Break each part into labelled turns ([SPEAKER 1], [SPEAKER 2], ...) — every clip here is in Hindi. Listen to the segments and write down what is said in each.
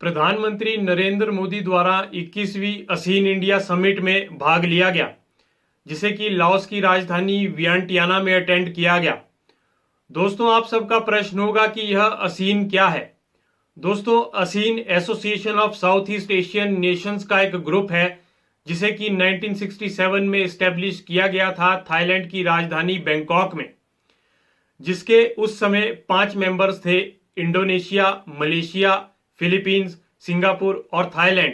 [SPEAKER 1] प्रधानमंत्री नरेंद्र मोदी द्वारा 21वीं असीन इंडिया समिट में भाग लिया गया, जिसे कि लाओस की राजधानी वियंटियाना में अटेंड किया गया। दोस्तों, आप सबका प्रश्न होगा कि यह असीन क्या है। दोस्तों, ASEAN Association of South East Asian Nations का एक ग्रुप है, जिसे कि 1967 में इस्टेब्लिश किया गया था थाईलैंड की राजधानी बैंकॉक में, जिसके उस समय 5 मेंबर्स थे: इंडोनेशिया, मलेशिया, फिलीपींस, सिंगापुर और थाईलैंड,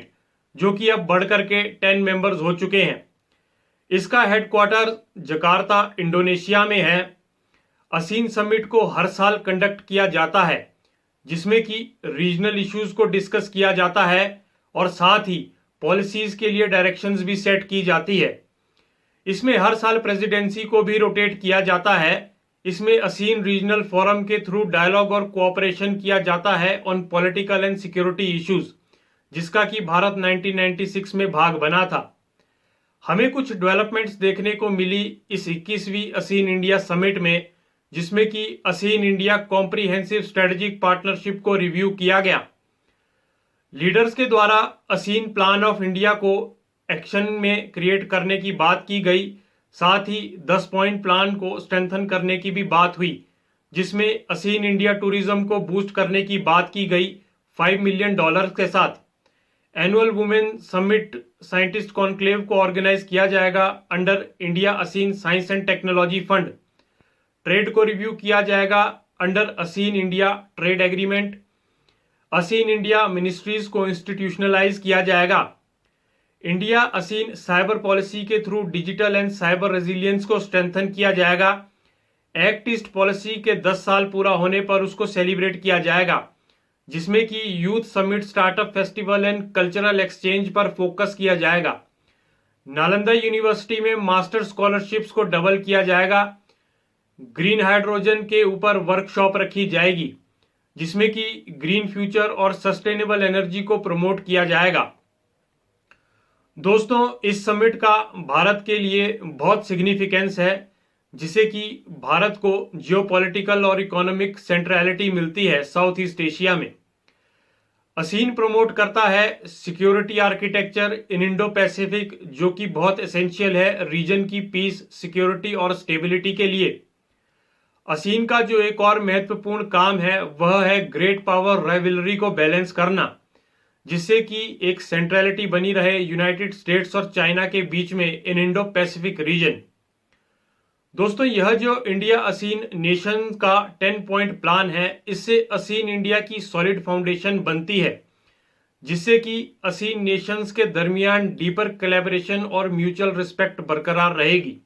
[SPEAKER 1] जो कि अब बढ़कर के 10 मेंबर्स हो चुके हैं। इसका हेडक्वार्टर जकार्ता, इंडोनेशिया में है। असीन समिट को हर साल कंडक्ट किया जाता है, जिसमें कि रीजनल इश्यूज को डिस्कस किया जाता है और साथ ही पॉलिसीज के लिए डायरेक्शंस भी सेट की जाती है। इसमें हर साल प्रेसिडेंसी को भी रोटेट किया जाता है। इसमें असीन रीजनल फोरम के थ्रू डायलॉग और कोऑपरेशन किया जाता है on political and security issues, जिसका कि भारत 1996 में भाग बना था। हमें कुछ डेवलपमेंट्स देखने को मिली इस 21वीं असीन इंडिया समिट में, जिसमें कि असीन इंडिया कॉम्प्रिहेंसिव स्ट्रेटेजिक पार्टनरशिप को रिव्यू किया गया। लीडर्स के द्वारा असीन प्लान ऑफ इंडिया को एक्शन में क्रिएट करने की बात की गई। साथ ही 10 पॉइंट प्लान को स्ट्रेंथन करने की भी बात हुई, जिसमें असीन इंडिया टूरिज्म को बूस्ट करने की बात की गई $5 मिलियन के साथ। Annual women summit scientist conclave को ऑर्गेनाइज किया जाएगा under India Asind science and technology fund. Trade को रिव्यू किया जाएगा under ASEAN India trade agreement. ASEAN India ministries को इंस्टीट्यूशनलाइज किया जाएगा। इंडिया असीन साइबर पॉलिसी के through digital and cyber resilience को स्ट्रेंथन किया जाएगा। एक्ट ईस्ट पॉलिसी के 10 साल पूरा होने पर उसको सेलिब्रेट किया जाएगा, जिसमें कि youth summit, startup festival and cultural exchange पर फोकस किया जाएगा। नालंदा यूनिवर्सिटी में मास्टर स्कॉलरशिप्स को डबल किया जाएगा। ग्रीन हाइड्रोजन के ऊपर वर्कशॉप रखी जाएगी, जिसमें कि ग्रीन फ्यूचर और सस्टेनेबल एनर्जी को प्रमोट किया जाएगा। दोस्तों, इस समिट का भारत के लिए बहुत सिग्निफिकेंस है, जिसे कि भारत को जियोपॉलिटिकल और इकोनॉमिक सेंट्रलिटी मिलती है साउथ ईस्ट एशिया में। असीन प्रमोट करता है सिक्योरिटी आर्किटेक्चर इन इंडो पैसिफिक, जो कि बहुत एसेंशियल है रीजन की पीस, सिक्योरिटी और स्टेबिलिटी के लिए। असीन का जो एक और महत्वपूर्ण काम है वह है ग्रेट पावर राइवलरी को बैलेंस करना, जिससे कि एक सेंट्रलिटी बनी रहे यूनाइटेड स्टेट्स और चाइना के बीच में इन इंडो पैसिफिक रीजन। दोस्तों, यह जो इंडिया असीन नेशन का 10 पॉइंट प्लान है, इससे असीन इंडिया की सॉलिड फाउंडेशन बनती है, जिससे कि असीन नेशंस के दरमियान डीपर कोलैबोरेशन और म्यूचुअल रिस्पेक्ट बरकरार रहेगी।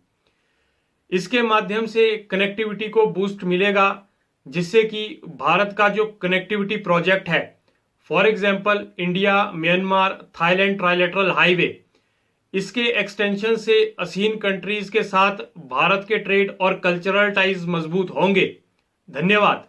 [SPEAKER 1] इसके माध्यम से कनेक्टिविटी को बूस्ट मिलेगा, जिससे कि भारत का जो कनेक्टिविटी प्रोजेक्ट है, for example India Myanmar Thailand trilateral highway, इसके एक्सटेंशन से असीन कंट्रीज के साथ भारत के ट्रेड और कल्चरल टाइज मजबूत होंगे। धन्यवाद।